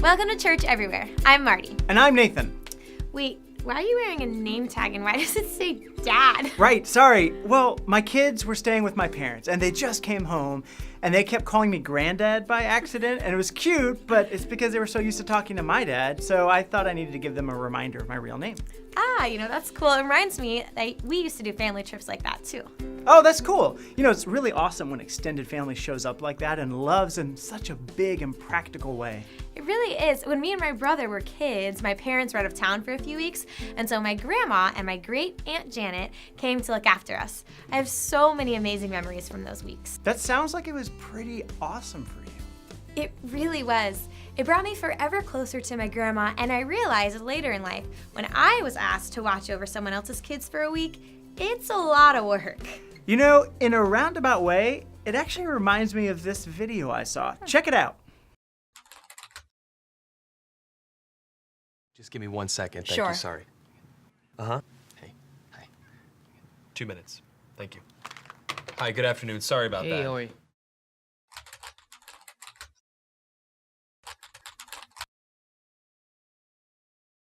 Welcome to Church Everywhere. I'm Marty. And I'm Nathan. Wait, why are you wearing a name tag and why does it say Dad? Right, sorry. Well, my kids were staying with my parents and they just came home and they kept calling me Granddad by accident, and it was cute, but it's because they were so used to talking to my dad, so I thought I needed to give them a reminder of my real name. That's cool. It reminds me that we used to do family trips like that too. Oh, that's cool. It's really awesome when extended family shows up like that and loves in such a big and practical way. It really is. When me and my brother were kids, my parents were out of town for a few weeks, and so my grandma and my great Aunt Janet came to look after us. I have so many amazing memories from those weeks. That sounds like it was pretty awesome for you. It really was. It brought me forever closer to my grandma, and I realized later in life, when I was asked to watch over someone else's kids for a week, it's a lot of work. In a roundabout way, it actually reminds me of this video I saw. Check it out. Just give me 1 second. Thank Sure. you. Sorry. Hey. Hi. 2 minutes. Thank you. Hi, good afternoon. Sorry about that. How are you?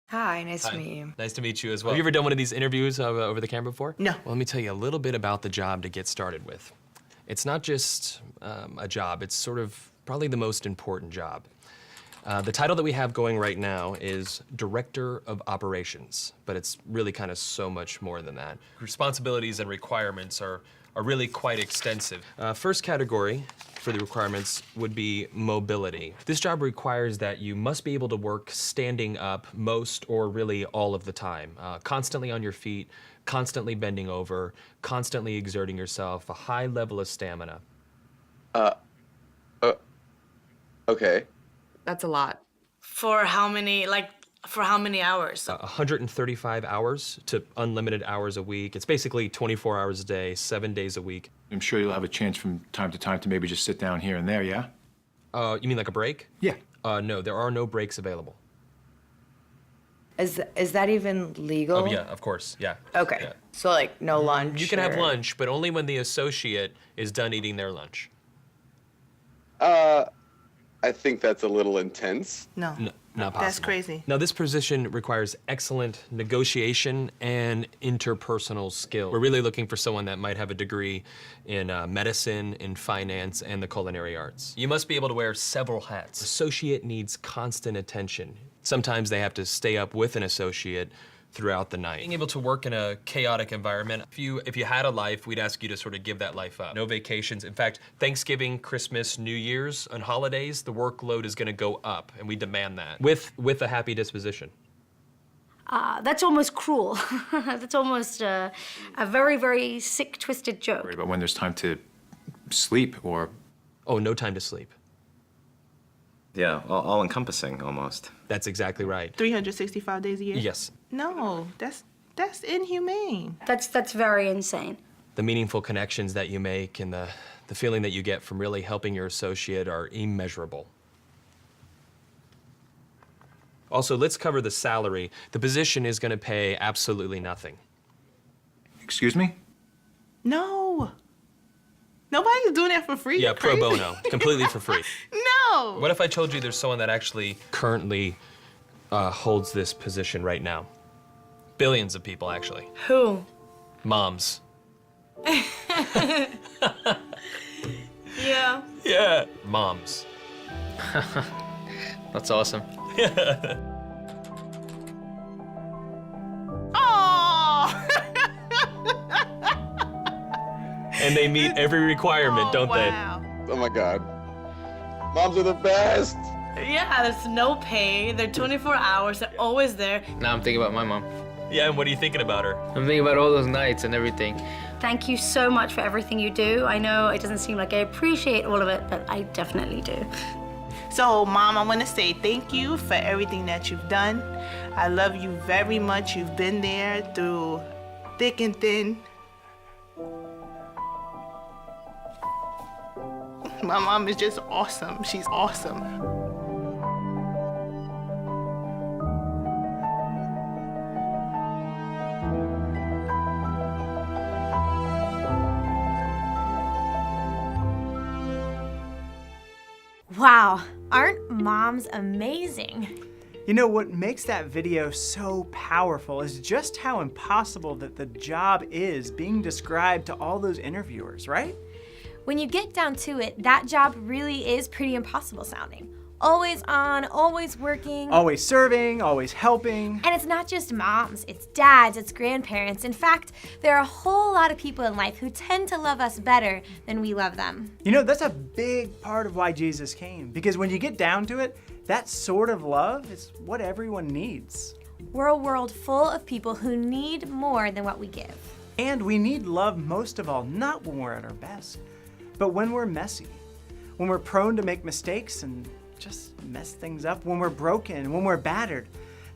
Hi, nice Hi. to meet you. Nice to meet you as well. Have you ever done one of these interviews over the camera before? No. Well, let me tell you a little bit about the job to get started with. It's not just a job, it's sort of probably the most important job. The title that we have going right now is Director of Operations, but it's really kind of so much more than that. Responsibilities and requirements are really quite extensive. First category for the requirements would be mobility. This job requires that you must be able to work standing up most or really all of the time, constantly on your feet, constantly bending over, constantly exerting yourself, a high level of stamina. Okay. That's a lot. For how many hours? 135 hours to unlimited hours a week. It's basically 24 hours a day, 7 days a week. I'm sure you'll have a chance from time to time to maybe just sit down here and there, yeah? You mean like a break? Yeah. No, there are no breaks available. Is that even legal? Oh, yeah, of course, yeah. Okay. Yeah. So like no lunch. You can have or- lunch, but only when the associate is done eating their lunch. I think that's a little intense. No. Not possible. That's crazy. Now, this position requires excellent negotiation and interpersonal skill. We're really looking for someone that might have a degree in medicine, in finance, and the culinary arts. You must be able to wear several hats. Associate needs constant attention. Sometimes they have to stay up with an associate throughout the night. Being able to work in a chaotic environment, if you had a life, we'd ask you to sort of give that life up. No vacations. In fact, Thanksgiving, Christmas, New Year's, and holidays, the workload is gonna go up, and we demand that, with a happy disposition. That's almost cruel. That's almost a very, very sick, twisted joke. Worried about when there's time to sleep or... Oh, no time to sleep. Yeah, all-encompassing almost. That's exactly right. 365 days a year? Yes. No, that's inhumane. That's very insane. The meaningful connections that you make and the feeling that you get from really helping your associate are immeasurable. Also, let's cover the salary. The position is gonna pay absolutely nothing. Excuse me? No. Nobody's doing that for free. Yeah, You're pro crazy. bono, completely for free. No. What if I told you there's someone that actually currently holds this position right now? Billions of people, actually. Who? Moms. Yeah. Yeah. Moms. That's awesome. Oh. And they meet every requirement, don't wow. Oh my God. Moms are the best. Yeah, there's no pay. They're 24 hours. They're always there. Now I'm thinking about my mom. they? Yeah, and what are you thinking about her? I'm thinking about all those nights and everything. Thank you so much for everything you do. I know it doesn't seem like I appreciate all of it, but I definitely do. So, Mom, I want to say thank you for everything that you've done. I love you very much. You've been there through thick and thin. My mom is just awesome. She's awesome. Wow, aren't moms amazing. You know, what makes that video so powerful is just how impossible that the job is being described to all those interviewers, right? When you get down to it, that job really is pretty impossible sounding. Always on, always working. Always serving, always helping. And it's not just moms, it's dads, it's grandparents. In fact, there are a whole lot of people in life who tend to love us better than we love them. You know, that's a big part of why Jesus came, because when you get down to it, that sort of love is what everyone needs. We're a world full of people who need more than what we give. And we need love most of all, not when we're at our best, but when we're messy, when we're prone to make mistakes and just mess things up, when we're broken, when we're battered.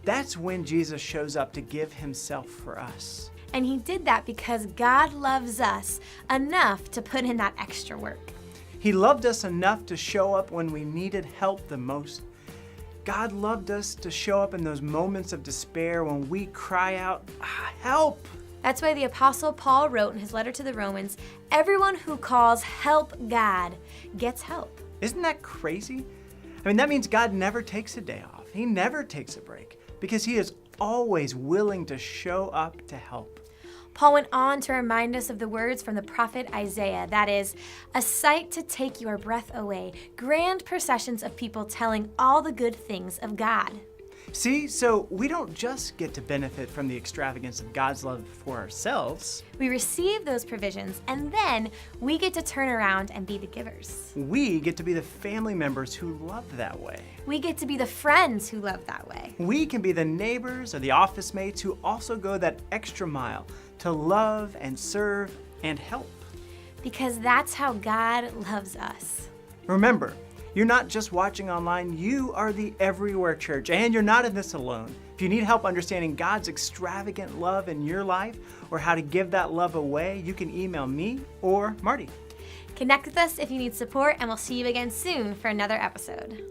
That's when Jesus shows up to give himself for us. And he did that because God loves us enough to put in that extra work. He loved us enough to show up when we needed help the most. God loved us to show up in those moments of despair when we cry out, help! That's why the Apostle Paul wrote in his letter to the Romans, everyone who calls help God gets help. Isn't that crazy? I mean, that means God never takes a day off. He never takes a break because he is always willing to show up to help. Paul went on to remind us of the words from the prophet Isaiah, that is, a sight to take your breath away, grand processions of people telling all the good things of God. See, so we don't just get to benefit from the extravagance of God's love for ourselves. We receive those provisions, and then we get to turn around and be the givers. We get to be the family members who love that way. We get to be the friends who love that way. We can be the neighbors or the office mates who also go that extra mile to love and serve and help. Because that's how God loves us. Remember, you're not just watching online, you are the Everywhere Church, and you're not in this alone. If you need help understanding God's extravagant love in your life or how to give that love away, you can email me or Marty. Connect with us if you need support, and we'll see you again soon for another episode.